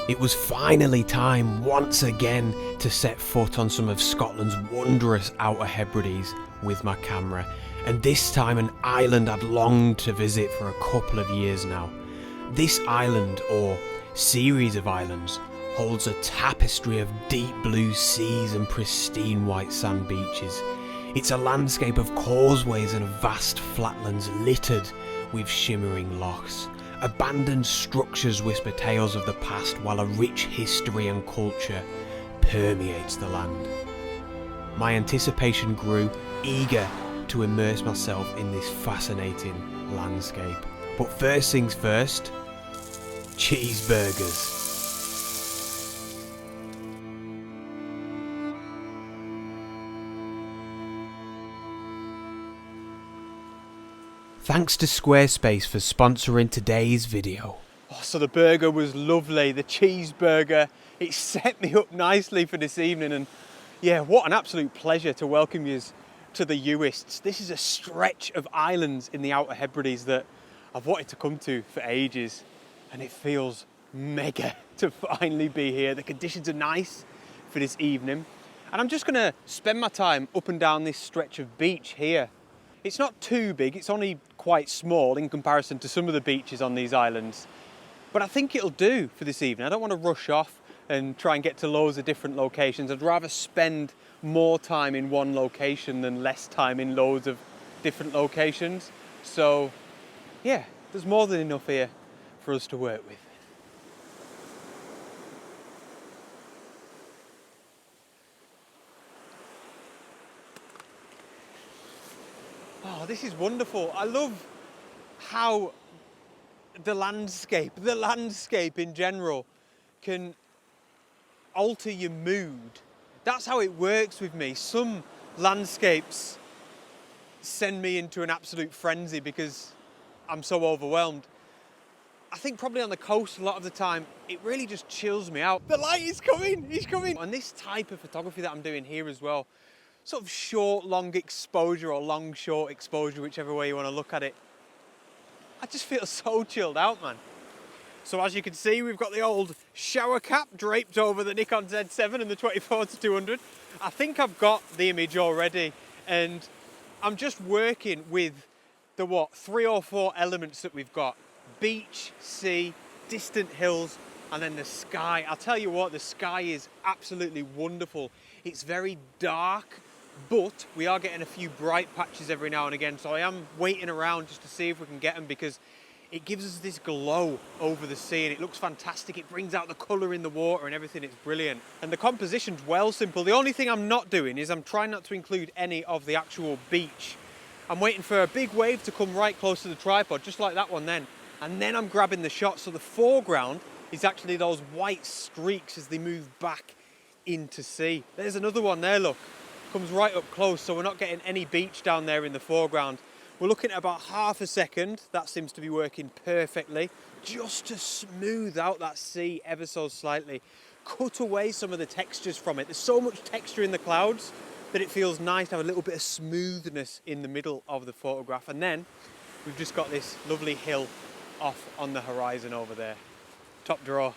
It was finally time once again to set foot on some of Scotland's wondrous Outer Hebrides with my camera, and this time an island I'd longed to visit for a couple of years now. This island, or series of islands, holds a tapestry of deep blue seas and pristine white sand beaches. It's a landscape of causeways and vast flatlands littered with shimmering lochs. Abandoned structures whisper tales of the past, while a rich history and culture permeates the land. My anticipation grew, eager to immerse myself in this fascinating landscape. But first things first, cheeseburgers. Thanks to Squarespace for sponsoring today's video. Oh, so the burger was lovely, the cheeseburger. It set me up nicely for this evening, and yeah, what an absolute pleasure to welcome you to the Uists. This is a stretch of islands in the Outer Hebrides that I've wanted to come to for ages, and it feels mega to finally be here. The conditions are nice for this evening, and I'm just gonna spend my time up and down this stretch of beach here. It's not too big, it's only quite small in comparison to some of the beaches on these islands, but I think it'll do for this evening. I don't want to rush off and try and get to loads of different locations. I'd rather spend more time in one location than less time in loads of different locations. So yeah, there's more than enough here for us to work with. Oh, this is wonderful. I love how the landscape in general can alter your mood. That's how it works with me. Some landscapes send me into an absolute frenzy because I'm so overwhelmed. I think probably on the coast a lot of the time, it really just chills me out. The light is coming, he's coming. And this type of photography that I'm doing here as well, sort of short, long exposure or long, short exposure, whichever way you want to look at it. I just feel so chilled out, man. So as you can see, we've got the old shower cap draped over the Nikon Z7 and the 24-200. I think I've got the image already, and I'm just working with the 3 or 4 elements that we've got. Beach, sea, distant hills, and then the sky. I'll tell you what, the sky is absolutely wonderful. It's very dark, but we are getting a few bright patches every now and again, so I am waiting around just to see if we can get them, because it gives us this glow over the sea and it looks fantastic. It brings out the colour in the water and everything. It's brilliant. And the composition's well simple. The only thing I'm not doing is I'm trying not to include any of the actual beach. I'm waiting for a big wave to come right close to the tripod, just like that one then. And then I'm grabbing the shot. So the foreground is actually those white streaks as they move back into sea. There's another one there, look. Comes right up close, so we're not getting any beach down there in the foreground. We're looking at about ½ a second. That seems to be working perfectly, just to smooth out that sea ever so slightly. Cut away some of the textures from it. There's so much texture in the clouds that it feels nice to have a little bit of smoothness in the middle of the photograph. And then we've just got this lovely hill off on the horizon over there. Top draw.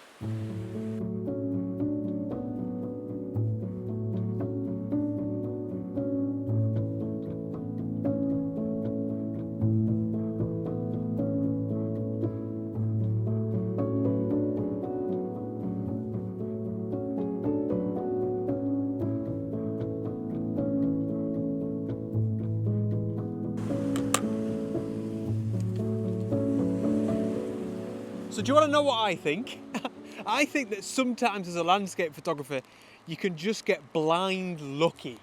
So do you want to know what I think? I think that sometimes as a landscape photographer, you can just get blind lucky.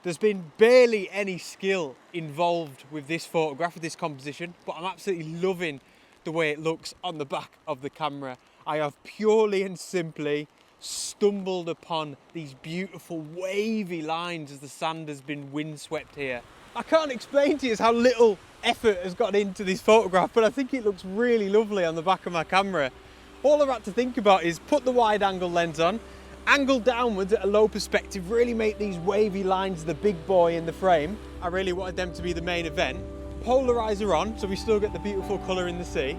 There's been barely any skill involved with this photograph, with this composition, but I'm absolutely loving the way it looks on the back of the camera. I have purely and simply stumbled upon these beautiful wavy lines as the sand has been windswept here. I can't explain to you how little effort has gone into this photograph, but I think it looks really lovely on the back of my camera. All I've had to think about is put the wide angle lens on, angle downwards at a low perspective, really make these wavy lines the big boy in the frame. I really wanted them to be the main event. Polarizer on, so we still get the beautiful colour in the sea.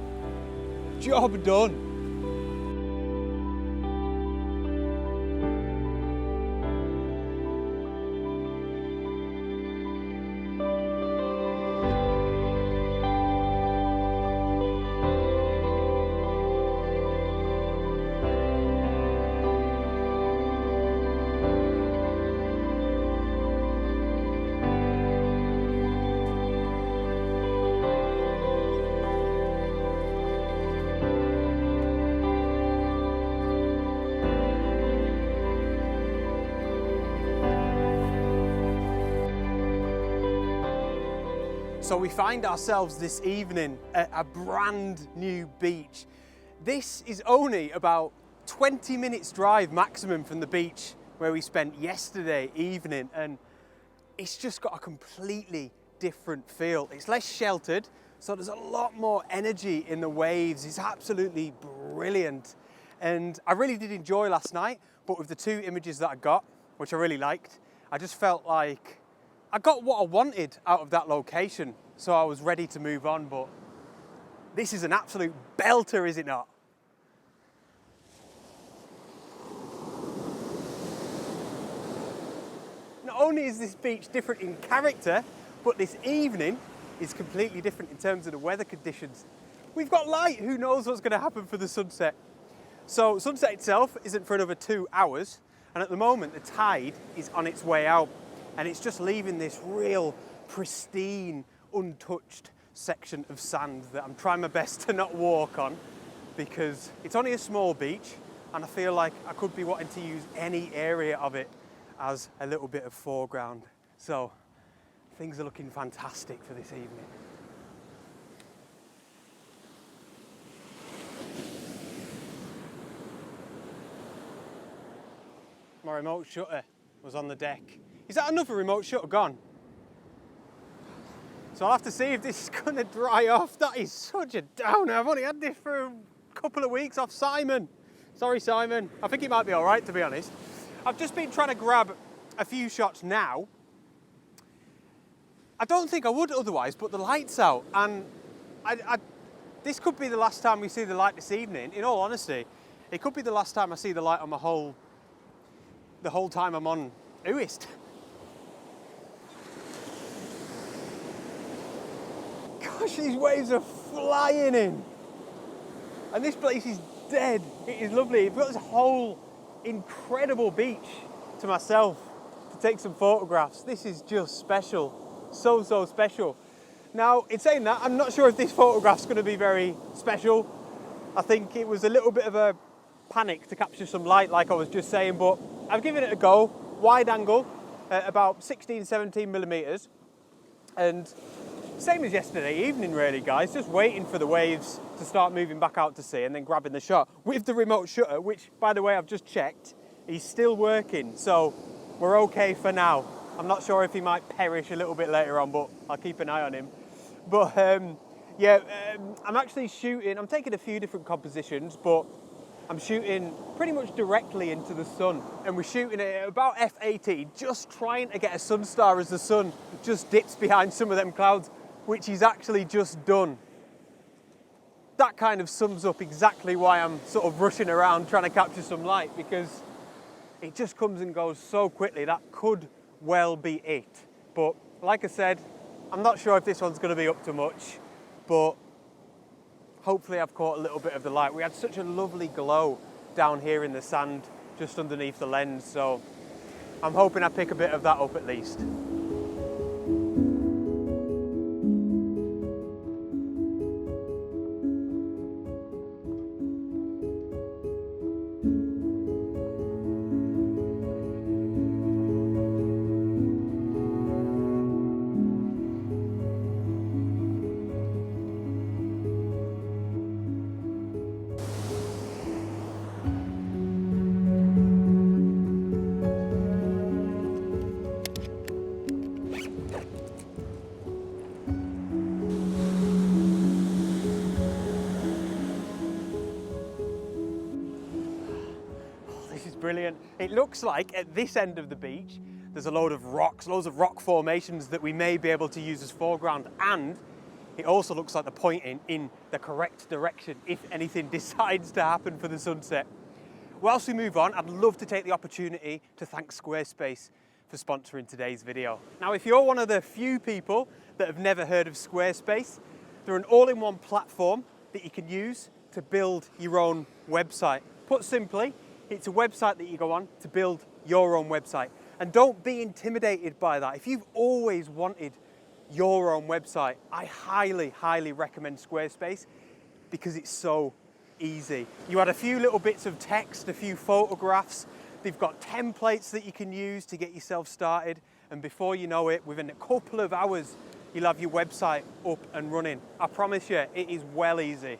Job done. So we find ourselves this evening at a brand new beach. This is only about 20 minutes drive maximum from the beach where we spent yesterday evening, and it's just got a completely different feel. It's less sheltered, so there's a lot more energy in the waves. It's absolutely brilliant. And I really did enjoy last night, but with the 2 images that I got, which I really liked, I just felt like I got what I wanted out of that location. So I was ready to move on, but this is an absolute belter, is it not? Not only is this beach different in character, but this evening is completely different in terms of the weather conditions. We've got light, who knows what's going to happen for the sunset. So sunset itself isn't for another 2 hours, and at the moment the tide is on its way out, and it's just leaving this real pristine, untouched section of sand that I'm trying my best to not walk on, because it's only a small beach and I feel like I could be wanting to use any area of it as a little bit of foreground. So things are looking fantastic for this evening. My remote shutter was on the deck. Is that another remote shutter gone? So I'll have to see if this is going to dry off. That is such a downer. I've only had this for a couple of weeks off Simon. Sorry, Simon. I think it might be all right, to be honest. I've just been trying to grab a few shots now. I don't think I would otherwise, but the light's out. And this could be the last time we see the light this evening. In all honesty, it could be the last time I see the light on the whole time I'm on Uist. Gosh, these waves are flying in. And this place is dead. It is lovely. I've got this whole incredible beach to myself to take some photographs. This is just special. So, so special. Now, in saying that, I'm not sure if this photograph's going to be very special. I think it was a little bit of a panic to capture some light, like I was just saying, but I've given it a go. Wide angle, about 16, 17 millimeters. And same as yesterday evening, really, guys. Just waiting for the waves to start moving back out to sea and then grabbing the shot with the remote shutter, which, by the way, I've just checked. He's still working, so we're okay for now. I'm not sure if he might perish a little bit later on, but I'll keep an eye on him. But I'm actually shooting. I'm taking a few different compositions, but I'm shooting pretty much directly into the sun, and we're shooting it at about f/80, just trying to get a sun star as the sun just dips behind some of them clouds, which he's actually just done. That kind of sums up exactly why I'm sort of rushing around trying to capture some light, because it just comes and goes so quickly. That could well be it. But like I said, I'm not sure if this one's going to be up to much, but hopefully I've caught a little bit of the light. We had such a lovely glow down here in the sand just underneath the lens, so I'm hoping I pick a bit of that up at least. Brilliant. It looks like at this end of the beach there's a load of rocks, loads of rock formations that we may be able to use as foreground, and it also looks like they're pointing in the correct direction if anything decides to happen for the sunset. Whilst we move on, I'd love to take the opportunity to thank Squarespace for sponsoring today's video. Now, if you're one of the few people that have never heard of Squarespace, they're an all-in-one platform that you can use to build your own website. Put simply, it's a website that you go on to build your own website. And don't be intimidated by that. If you've always wanted your own website, I highly, highly recommend Squarespace because it's so easy. You add a few little bits of text, a few photographs. They've got templates that you can use to get yourself started. And before you know it, within a couple of hours, you'll have your website up and running. I promise you, it is well easy.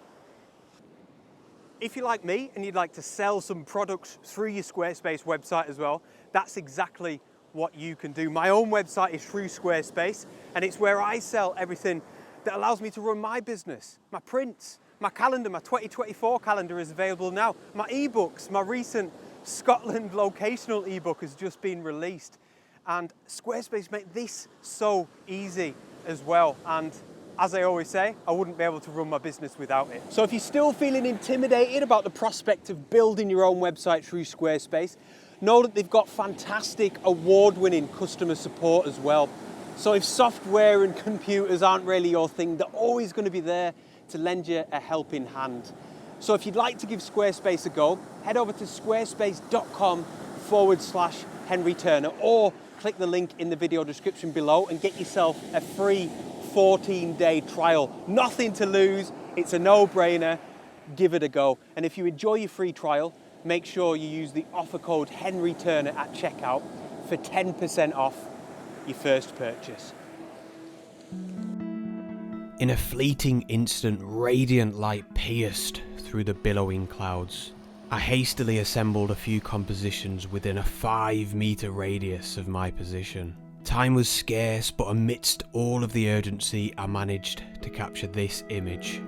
If you're like me and you'd like to sell some products through your Squarespace website as well, that's exactly what you can do. My own website is through Squarespace, and it's where I sell everything that allows me to run my business, my prints, my calendar. My 2024 calendar is available now. My ebooks, my recent Scotland locational ebook has just been released. And Squarespace make this so easy as well. And as I always say, I wouldn't be able to run my business without it. So if you're still feeling intimidated about the prospect of building your own website through Squarespace, know that they've got fantastic award-winning customer support as well. So if software and computers aren't really your thing, they're always going to be there to lend you a helping hand. So if you'd like to give Squarespace a go, head over to squarespace.com/Henry Turner, or click the link in the video description below and get yourself a free 14-day trial. Nothing to lose, it's a no-brainer, give it a go. And if you enjoy your free trial, make sure you use the offer code Henry Turner at checkout for 10% off your first purchase. In a fleeting instant, radiant light pierced through the billowing clouds. I hastily assembled a few compositions within a 5-meter radius of my position. Time was scarce, but amidst all of the urgency, I managed to capture this image.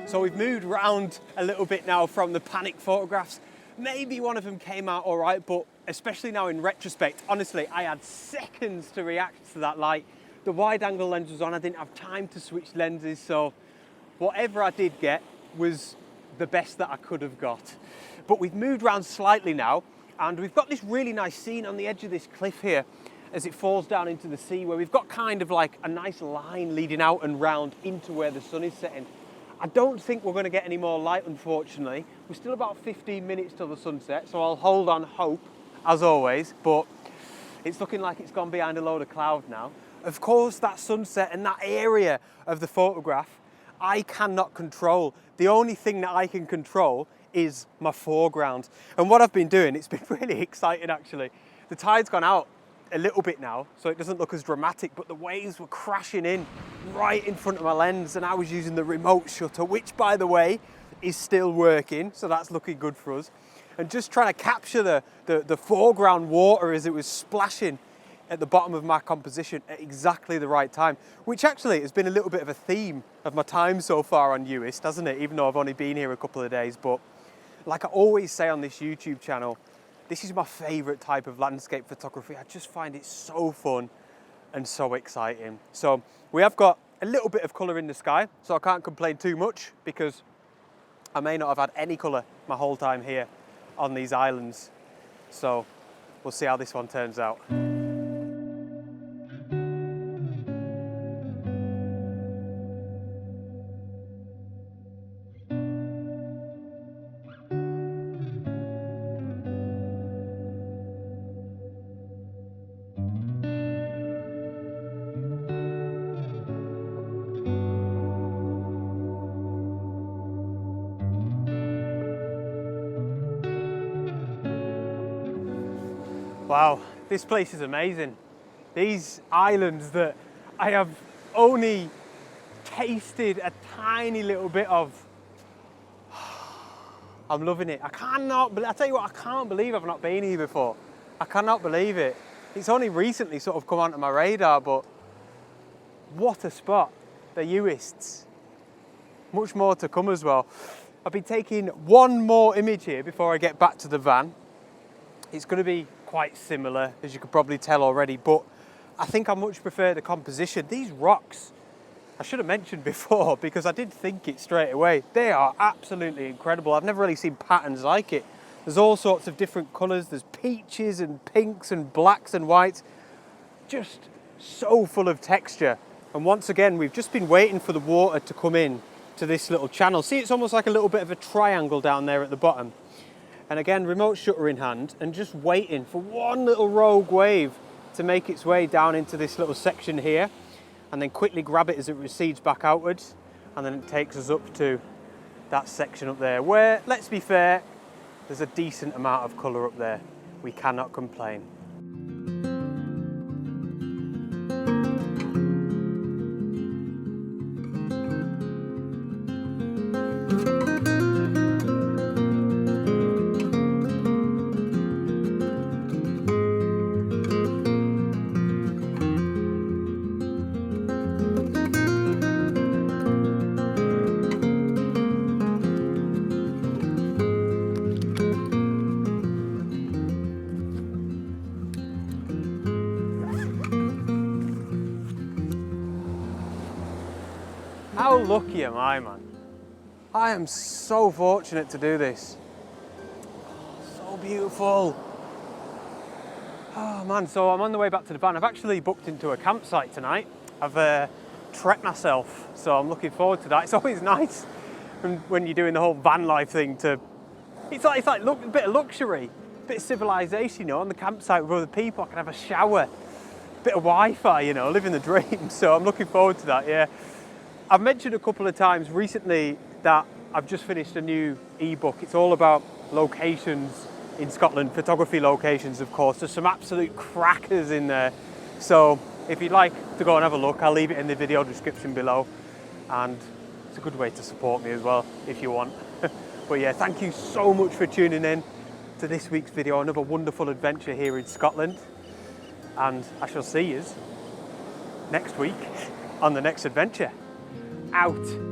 So we've moved around a little bit now from the panic photographs. Maybe one of them came out all right, but especially now in retrospect, honestly, I had seconds to react to that light. The wide angle lens was on, I didn't have time to switch lenses, so whatever I did get was the best that I could have got. But we've moved around slightly now, and we've got this really nice scene on the edge of this cliff here as it falls down into the sea, where we've got kind of like a nice line leading out and round into where the sun is setting. I don't think we're going to get any more light, unfortunately. We're still about 15 minutes till the sunset, so I'll hold on hope, as always, but it's looking like it's gone behind a load of cloud now. Of course, that sunset and that area of the photograph, I cannot control. The only thing that I can control is my foreground. And what I've been doing, it's been really exciting actually. The tide's gone out a little bit now, so it doesn't look as dramatic, but the waves were crashing in right in front of my lens, and I was using the remote shutter, which by the way is still working, so that's looking good for us, and just trying to capture the foreground water as it was splashing at the bottom of my composition at exactly the right time, which actually has been a little bit of a theme of my time so far on Uist, hasn't it? Even though I've only been here a couple of days, but like I always say on this YouTube channel, this is my favourite type of landscape photography. I just find it so fun and so exciting. So we have got a little bit of colour in the sky, so I can't complain too much because I may not have had any colour my whole time here on these islands. So we'll see how this one turns out. Wow, this place is amazing. These islands that I have only tasted a tiny little bit of. I'm loving it. I tell you what, I can't believe I've not been here before. I cannot believe it. It's only recently sort of come onto my radar, but what a spot, the Uists. Much more to come as well. I've been taking one more image here before I get back to the van. It's going to be quite similar, as you could probably tell already, but I think I much prefer the composition. These rocks, I should have mentioned before because I did think it straight away. They are absolutely incredible. I've never really seen patterns like it. There's all sorts of different colours. There's peaches and pinks and blacks and whites. Just so full of texture. And once again, we've just been waiting for the water to come in to this little channel. See, it's almost like a little bit of a triangle down there at the bottom. And again, remote shutter in hand and just waiting for one little rogue wave to make its way down into this little section here, and then quickly grab it as it recedes back outwards, and then it takes us up to that section up there where, let's be fair, there's a decent amount of colour up there. We cannot complain. How lucky am I, man? I am so fortunate to do this. So beautiful. Oh man, so I'm on the way back to the van. I've actually booked into a campsite tonight. I've trekked myself, so I'm looking forward to that. It's always nice when you're doing the whole van life thing to, it's like look, a bit of luxury, a bit of civilization, you know, on the campsite with other people. I can have a shower, a bit of Wi-Fi, you know, living the dream. So I'm looking forward to that, yeah. I've mentioned a couple of times recently that I've just finished a new ebook. It's all about locations in Scotland, photography locations, of course. There's some absolute crackers in there. So if you'd like to go and have a look, I'll leave it in the video description below. And it's a good way to support me as well, if you want. But yeah, thank you so much for tuning in to this week's video. Another wonderful adventure here in Scotland. And I shall see you next week on the next adventure. Out.